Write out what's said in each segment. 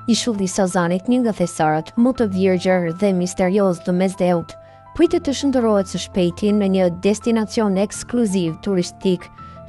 Ishulli Sazanit, një nga thesarat më të vjergjër dhe misterios të Mesdheut, pritet të shndërrohet së shpejti në një destinacion ekskluziv turistik,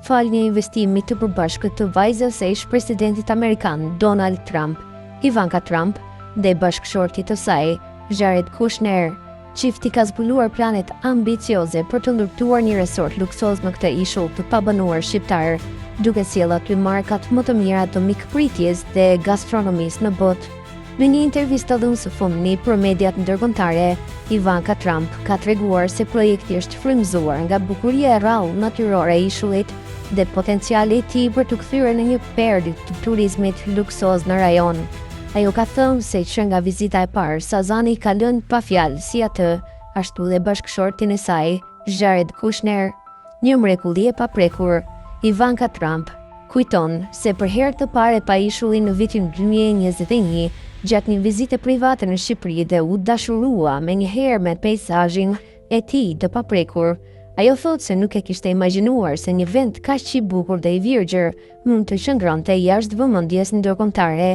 fal një investimi të përbashkët të vajzës së ish-presidentit amerikan Donald Trump, Ivanka Trump dhe bashkëshortit të saj, Jared Kushner. Çifti ka zbuluar planet ambicioze për të ndërtuar një resort luksoz në këtë ishull të pabanuar shqiptar, duke sjellë aty markat më të mira të mikpritjes dhe gastronomisë në botë. Në një intervistë dhënë së fundmi për mediat ndërkombëtare, Ivanka Trump ka treguar se projekti është frymëzuar nga bukuria e rrallë natyrore e ishullit dhe potenciali i tij për të kthyer në një perlë të turizmit luksoz në rajon. Ajo ka thënë se që nga vizita e parë, Sazani ka lënë pa fjalë si atë, ashtu dhe bashkëshortin e saj, Jared Kushner. Një mrekulli e paprekur. Ivanka Trump kujton se për herë të parë pa ishullin në vitin 2021, gjatë një vizite private në Shqipëri dhe u dashurua me njëherë me peizazhin e tij të paprekur. Ajo thotë se nuk e kishte imagjinuar se një vend kaq i bukur dhe i virgjër mund të qëndronte jashtë vëmendjes ndërkombëtare.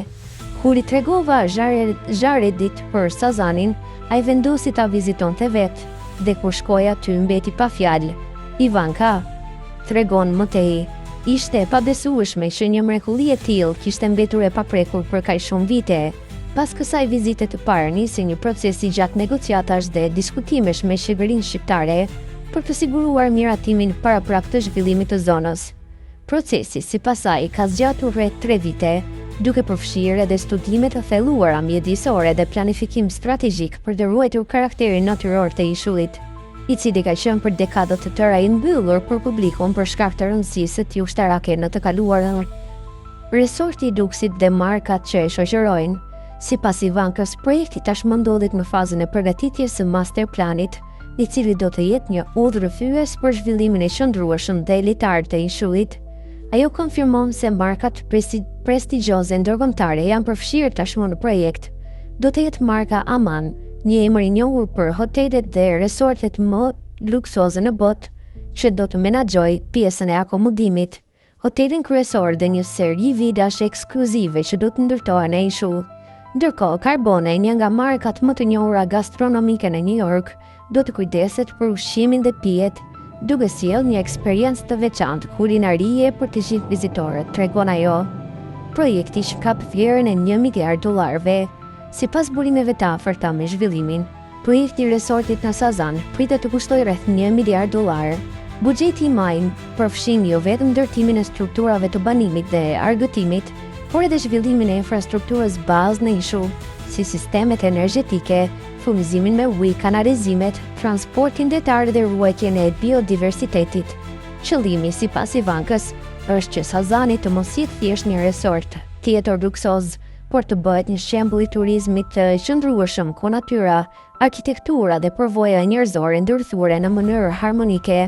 Kur i tregova Jaredit për Sazanin, ai vendosi ta vizitonte vetë, dhe kur shkoi aty mbeti pa fjalë. Ivanka tregon më tej, ishte e pabesueshme që një mrekulli e tillë kishte mbetur e paprekur për kaq shumë vite. Pas kësaj vizite të parë nisi një proces i gjatë negociatash dhe diskutimesh me qeverinë shqiptare për të siguruar miratimin paraprak të zhvillimit të zonës. Procesi sipas saj ka zgjatur rreth 3 vite, duke përfshirë edhe studime të thelluara mjedisore dhe planifikim strategjik për të ruajtur karakterin natyror të ishullit, i cili ka qenë për dekada të tëra i mbyllur për publikun për shkak të rëndësisë së tij ushtarake në të kaluarën. Resorti i Duksit dhe markat që e shoqërojnë, sipas Ivankës, projekti tashmë ndodhet në fazën e përgatitjes së masterplanit, i cili do të jetë një udhërrëfyes për zhvillimin e qëndrueshëm dhe elitar të ishullit. Ajo konfirmon se markat prestigjioze ndërkombëtare janë përfshirë tashmë në projekt. Do të jetë marka Aman, një emër i njohur për hotelet dhe resortet më luksoze në botë, që do të menaxhojë pjesën e akomodimit, hotelin kryesor dhe një seri vilash ekskluzive që do të ndërtohen në ishull. Ndërkohë, Carbone, një nga markat më të njohura gastronomike në New York, do të kujdeset për ushqimin dhe pijet, duke sjellë një eksperiencë të veçantë kulinarie për të gjithë vizitorët, tregon ajo. Projekti që kap vlerën e $1 miliard. Sipas burimeve të afërta me zhvillimin, projekti i resortit në Sazan pritet të kustojë rreth $1 miliard. Buxheti i majnë përfshin jo vetëm ndërtimin e strukturave të banimit dhe argëtimit, por edhe zhvillimin e infrastrukturës bazë në ishull, si sistemet energjetike, furnizimin me ujë, kanalizimet, transportin detar dhe ruajtjen e biodiversitetit. Qëllimi, sipas Ivankës, është që Sazani të mos jetë thjesht një resort tjetër luksoz, por të bëhet një shembull i turizmit të qëndrueshëm ku natyra, arkitektura dhe përvoja njerëzore ndërthuare në mënyrë harmonike.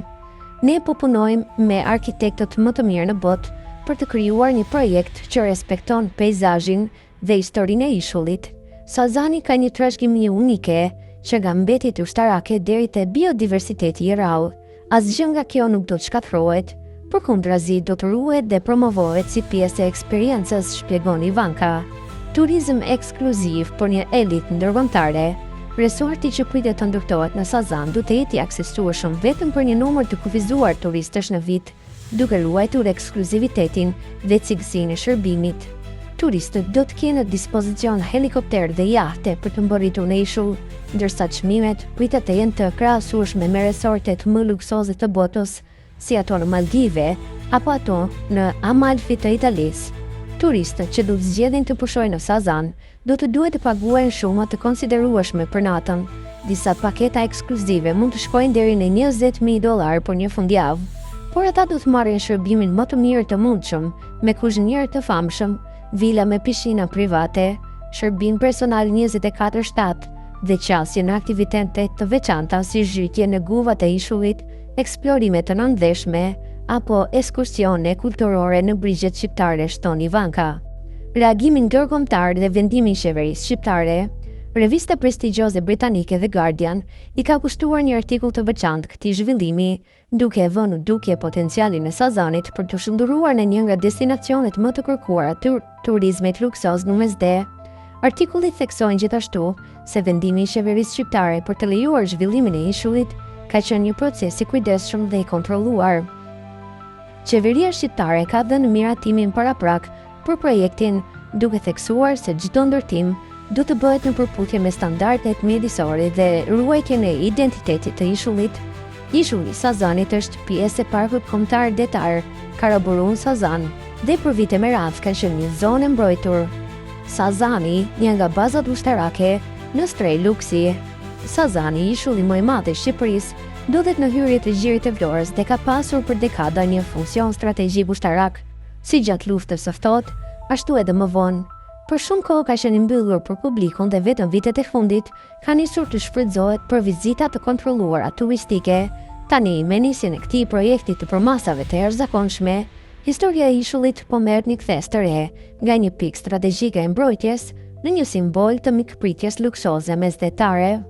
Ne po punojmë me arkitektët më të mirë në botë për të krijuar një projekt që respekton peizazhin dhe historinë e ishullit. Sazani ka një trashëgimi unike që nga mbetjet ushtarake deri te biodiversiteti i rrallë. Asgjë nga kjo nuk do të shkatërrohet, përkundrazi do të ruhet dhe promovohet si pjesë e eksperiencës, shpjegon Ivanka. Turizëm ekskluziv për një elitë ndërkombëtare. Resorti që pritet të ndërtohet në Sazan do të jetë i aksesueshëm vetëm për një numër të kufizuar turistësh në vit, duke ruajtur ekskluzivitetin dhe cilësinë e shërbimit. Turistët do të kenë në dispozicion helikopter dhe jahte për të mbërritur në ishull, ndërsa çmimet pritet të jenë të krahasueshme me resortet më luksoze të botës, si ato në Maldive apo ato në Amalfi të Italisë. Turistët që do të zgjedhin të pushojnë në Sazan do të duhet të paguajnë shuma të konsiderueshme për natën. Disa paketa ekskluzive mund të shkojnë deri në $20,000 për një fundjavë, por ata do të marrin shërbimin më të mirë të mundshëm, me kuzhinier të famshëm, vila me pishina private, shërbim personal 24/7 dhe qasje në aktivitete të veçanta si zhytje në guvat e ishullit, eksplorime të nëndveshme apo ekskursione kulturore në brigjet shqiptare, shton Ivanka. Reagimin ndërkombëtar dhe vendimin i qeverisë shqiptare, revista prestigjioze britanike The Guardian i ka kushtuar një artikull të veçantë këtij zhvillimi, duke vënë dukje potencialin e Sazanit për të shndërruar në një nga destinacionet më të kërkuara të turizmit luksoz në Mesdhe. Artikulli theksojnë gjithashtu se vendimi i qeverisë shqiptare për të lejuar zhvillimin e ishullit ka qenë një proces i kujdesshëm dhe i kontrolluar. Qeveria shqiptare ka dhënë miratimin paraprak për projektin, duke theksuar se çdo ndërtim do të bëhet në përputhje me standardet mjedisore dhe ruajtjen e identitetit të ishullit. Ishulli Sazanit është pjesë e Parkut Kombëtar Detar Karaburun Sazan dhe për vite me radhë ka qenë një zonë e mbrojtur. Sazani, një nga bazat ushtarake në Strej Luksi. Sazani, ishulli më i madh i Shqipërisë, ndodhet në hyrje të Gjirit të Vlorës dhe ka pasur për dekada një funksion strategjik ushtarak, si gjatë luftës së ftohtë, ashtu edhe më vonë. Për shumë kohë ka qenë i mbyllur për publikun dhe vetëm vitet e fundit ka nisur të shfrytëzohet për vizita të kontrolluara turistike. Tani, me nisjen e këtij projekti të përmasave të jashtëzakonshme, historia e ishullit po merret një kthes të re, nga një pikë strategjike e mbrojtjes në një simbol të mikpritjes luksoze mesdhetare.